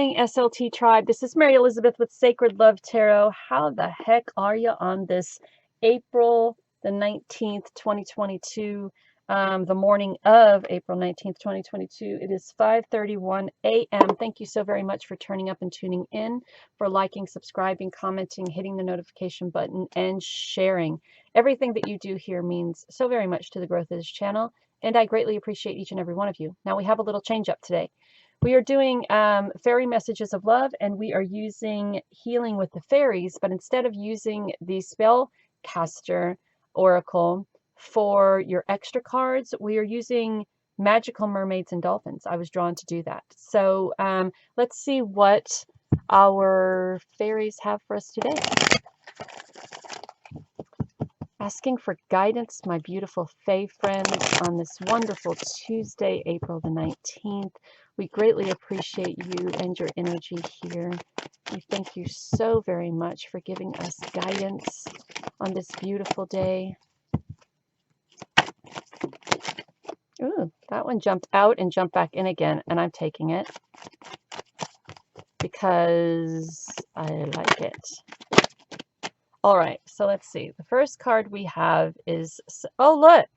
morning, SLT Tribe. This is Mary Elizabeth with Sacred Love Tarot. How the heck are you on this April the 19th, 2022, the morning of April 19th, 2022. It is 5:31 a.m. Thank you so very much for turning up and tuning in, for liking, subscribing, commenting, hitting the notification button, and sharing. Everything that you do here means so very much to the growth of this channel, and I greatly appreciate each and every one of you. Now, we have a little change up today. We are doing fairy messages of love, and we are using healing with the fairies, but instead of using the spellcaster oracle for your extra cards, we are using magical mermaids and dolphins. I was drawn to do that. So let's see what our fairies have for us today. Asking for guidance, my beautiful fae friends, on this wonderful Tuesday, April the 19th. We greatly appreciate you and your energy here. We thank you so very much for giving us guidance on this beautiful day. Ooh, that one jumped out and jumped back in again, and I'm taking it because I like it. All right, so let's see. The first card we have is, oh, look.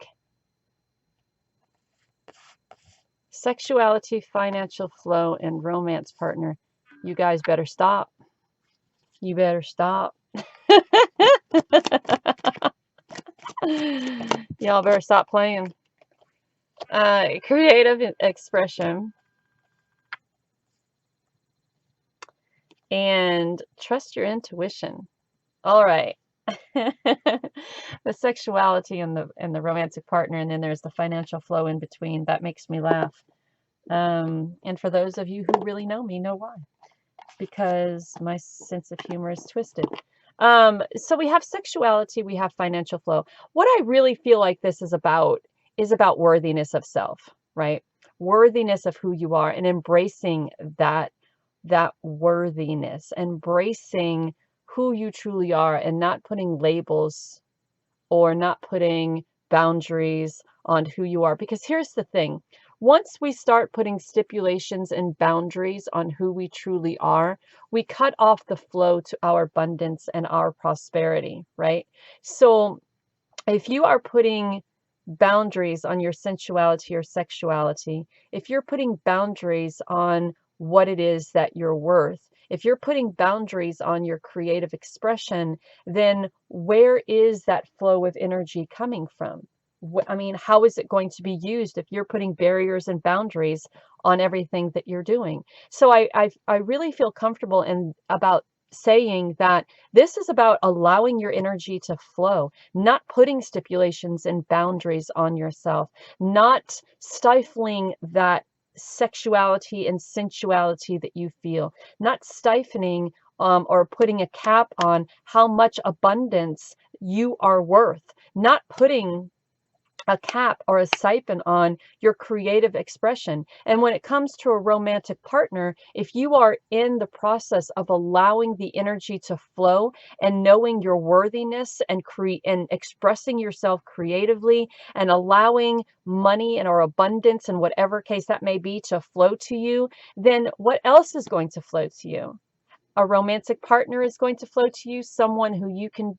Sexuality, financial flow, and romance partner. You guys better stop. You better stop. Y'all better stop playing. Creative expression. And trust your intuition. All right. The sexuality and the romantic partner, and then there's the financial flow in between. That makes me laugh. And for those of you who really know me, know why. Because my sense of humor is twisted. So we have sexuality, we have financial flow. What I really feel like this is about worthiness of self, right? Worthiness of who you are, and embracing that worthiness, embracing who you truly are, and not putting labels or not putting boundaries on who you are. Because here's the thing. Once we start putting stipulations and boundaries on who we truly are, we cut off the flow to our abundance and our prosperity, right? So if you are putting boundaries on your sensuality or sexuality, if you're putting boundaries on what it is that you're worth, if you're putting boundaries on your creative expression, then where is that flow of energy coming from? I mean, how is it going to be used if you're putting barriers and boundaries on everything that you're doing? So I really feel comfortable about saying that this is about allowing your energy to flow, not putting stipulations and boundaries on yourself, not stifling that sexuality and sensuality that you feel, not stifling or putting a cap on how much abundance you are worth, not putting a cap or a siphon on your creative expression. And when it comes to a romantic partner, if you are in the process of allowing the energy to flow and knowing your worthiness and expressing yourself creatively and allowing money and or abundance in whatever case that may be to flow to you, then what else is going to flow to you? A romantic partner is going to flow to you, someone who you can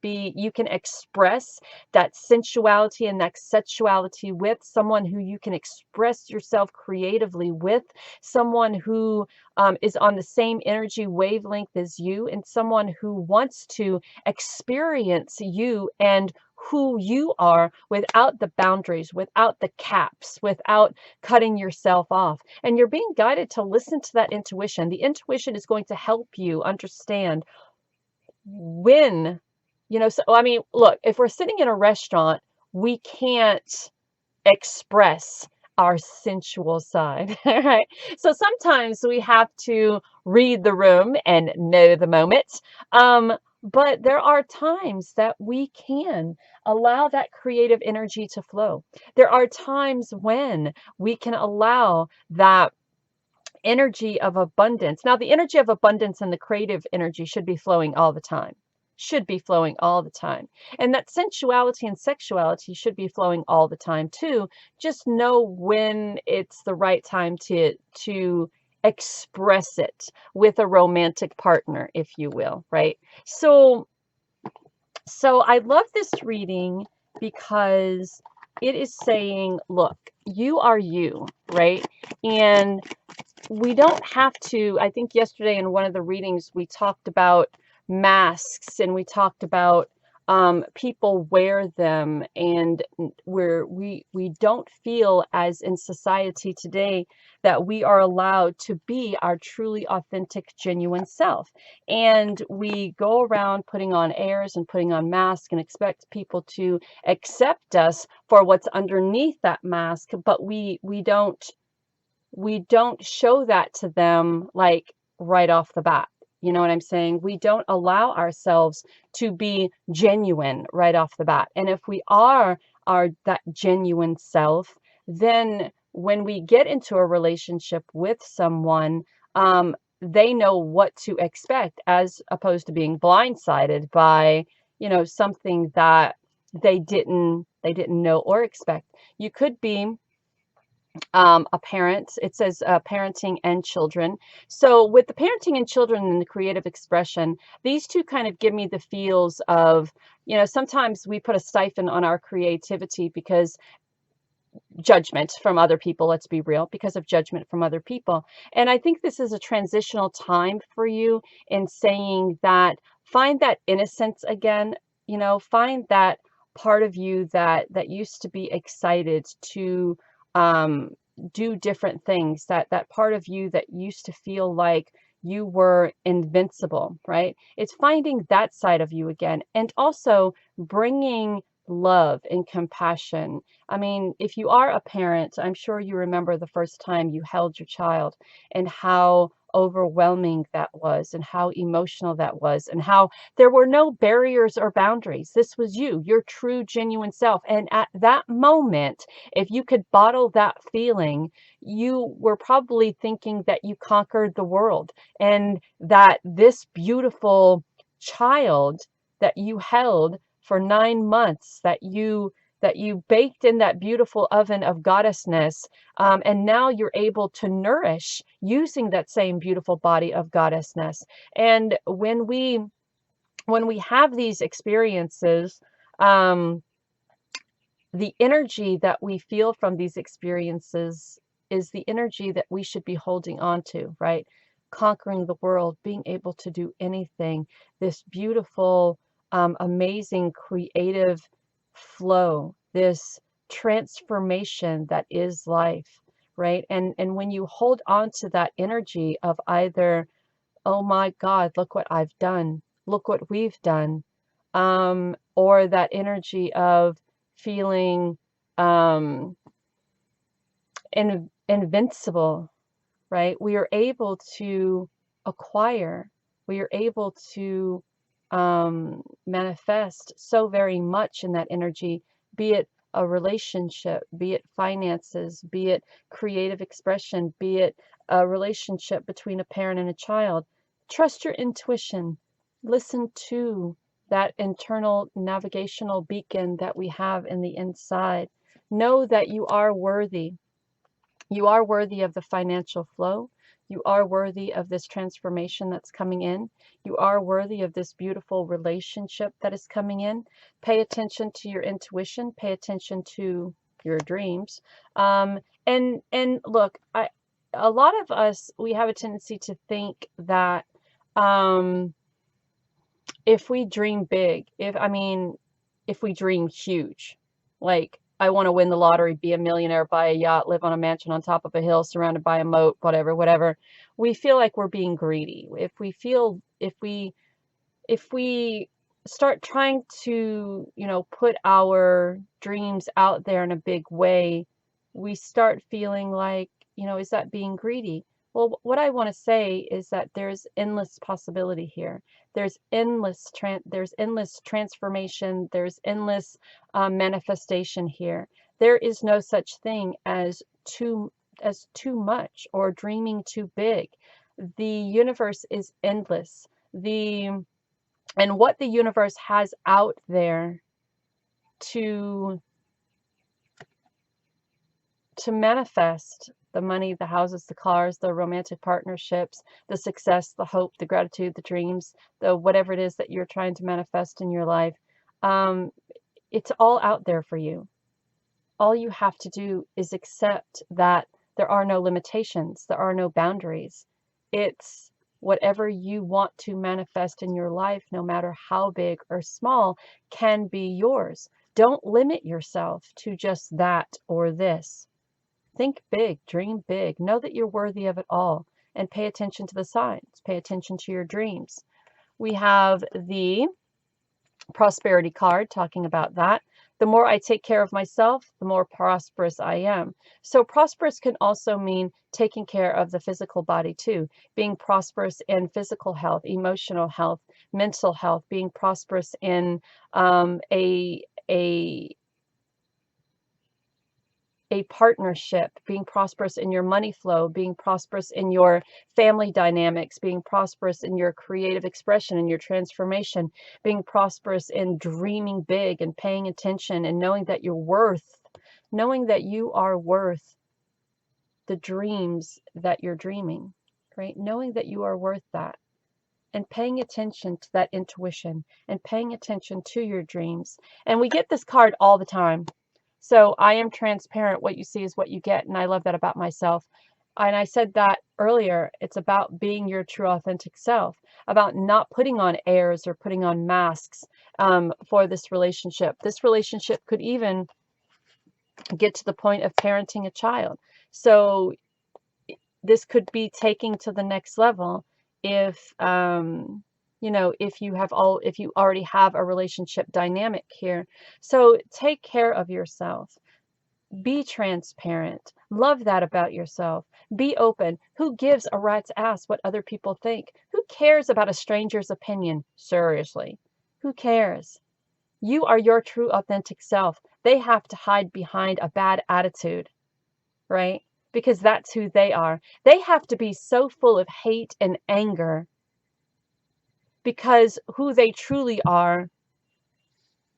express that sensuality and that sexuality with, someone who you can express yourself creatively with, someone who is on the same energy wavelength as you, and someone who wants to experience you and who you are without the boundaries, without the caps, without cutting yourself off. And you're being guided to listen to that intuition. The intuition is going to help you understand when, so, I mean, look, if we're sitting in a restaurant, we can't express our sensual side, right? So sometimes we have to read the room and know the moment. But there are times that we can allow that creative energy to flow. There are times when we can allow that energy of abundance. Now, the energy of abundance and the creative energy should be flowing all the time. Should be flowing all the time. And that sensuality and sexuality should be flowing all the time too. Just know when it's the right time to express it with a romantic partner, if you will, right? So I love this reading because it is saying, look, you are you, right? And we don't have to. I think yesterday in one of the readings, we talked about masks, and we talked about people wear them, and we don't feel, as in society today, that we are allowed to be our truly authentic, genuine self. And we go around putting on airs and putting on masks and expect people to accept us for what's underneath that mask, but we don't show that to them like right off the bat. You know what I'm saying? We don't allow ourselves to be genuine right off the bat. And if we are that genuine self, then when we get into a relationship with someone, they know what to expect, as opposed to being blindsided by, something that they didn't know or expect. You could be a parent. It says parenting and children. So with the parenting and children and the creative expression, these two kind of give me the feels of, sometimes we put a stipend on our creativity because judgment from other people, let's be real, because of judgment from other people. And I think this is a transitional time for you in saying that, find that innocence again, find that part of you that used to be excited to um, do different things, that part of you that used to feel like you were invincible, right? It's finding that side of you again, and also bringing love and compassion. I mean, if you are a parent, I'm sure you remember the first time you held your child, and how overwhelming that was, and how emotional that was, and how there were no barriers or boundaries. This was you, your true, genuine self. And at that moment, if you could bottle that feeling, you were probably thinking that you conquered the world, and that this beautiful child that you held for 9 months, that you baked in that beautiful oven of goddessness, and now you're able to nourish using that same beautiful body of goddessness. And when we have these experiences, um, the energy that we feel from these experiences is the energy that we should be holding on to, right? Conquering the world, being able to do anything, this beautiful, amazing, creative flow, this transformation that is life, right? And when you hold on to that energy of either, oh my God, look what I've done, look what we've done, or that energy of feeling invincible, right? We are able to acquire, we are able to manifest so very much in that energy, be it a relationship, be it finances, be it creative expression, be it a relationship between a parent and a child. Trust your intuition. Listen to that internal navigational beacon that we have in the inside. Know that you are worthy. You are worthy of the financial flow. You are worthy of this transformation that's coming in. You are worthy of this beautiful relationship that is coming in. Pay attention to your intuition. Pay attention to your dreams. And look, a lot of us, we have a tendency to think that um, if we dream big, if we dream huge, like I want to win the lottery, be a millionaire, buy a yacht, live on a mansion on top of a hill, surrounded by a moat, whatever, we feel like we're being greedy. If we start trying to, put our dreams out there in a big way, we start feeling like, is that being greedy? Well, what I want to say is that there's endless possibility here. There's endless transformation. There's endless manifestation here. There is no such thing as too much or dreaming too big. The universe is endless. And what the universe has out there to manifest the money, the houses, the cars, the romantic partnerships, the success, the hope, the gratitude, the dreams, the whatever it is that you're trying to manifest in your life. It's all out there for you. All you have to do is accept that there are no limitations, there are no boundaries. It's whatever you want to manifest in your life, no matter how big or small, can be yours. Don't limit yourself to just that or this. Think big, dream big, know that you're worthy of it all, and pay attention to the signs, pay attention to your dreams. We have the prosperity card talking about that. The more I take care of myself, the more prosperous I am. So prosperous can also mean taking care of the physical body too, being prosperous in physical health, emotional health, mental health, being prosperous in a partnership, being prosperous in your money flow, being prosperous in your family dynamics, being prosperous in your creative expression and your transformation, being prosperous in dreaming big and paying attention and knowing that you are worth the dreams that you're dreaming, right? Knowing that you are worth that and paying attention to that intuition and paying attention to your dreams. And we get this card all the time. So I am transparent. What you see is what you get. And I love that about myself. And I said that earlier. It's about being your true authentic self, about not putting on airs or putting on masks for this relationship. This relationship could even get to the point of parenting a child. So this could be taking to the next level if if you already have a relationship dynamic here. So take care of yourself. Be transparent. Love that about yourself. Be open. Who gives a rat's ass what other people think? Who cares about a stranger's opinion? Seriously. Who cares? You are your true authentic self. They have to hide behind a bad attitude, right? Because that's who they are. They have to be so full of hate and anger because who they truly are,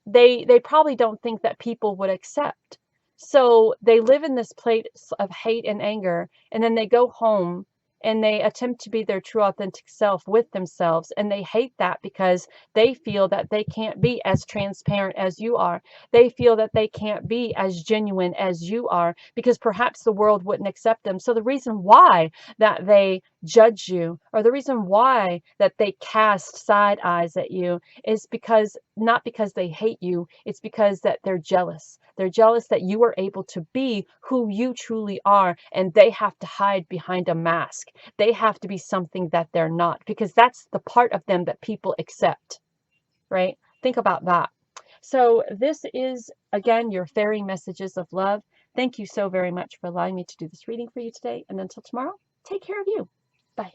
they probably don't think that people would accept. So they live in this place of hate and anger, and then they go home and they attempt to be their true authentic self with themselves, and they hate that because they feel that they can't be as transparent as you are. They feel that they can't be as genuine as you are because perhaps the world wouldn't accept them. So the reason why that they judge you, or the reason why that they cast side eyes at you, is because not because they hate you, it's because that they're jealous. They're jealous that you are able to be who you truly are, and they have to hide behind a mask. They have to be something that they're not, because that's the part of them that people accept, right? Think about that. So this is, again, your fairy messages of love. Thank you so very much for allowing me to do this reading for you today. And until tomorrow, take care of you. Bye.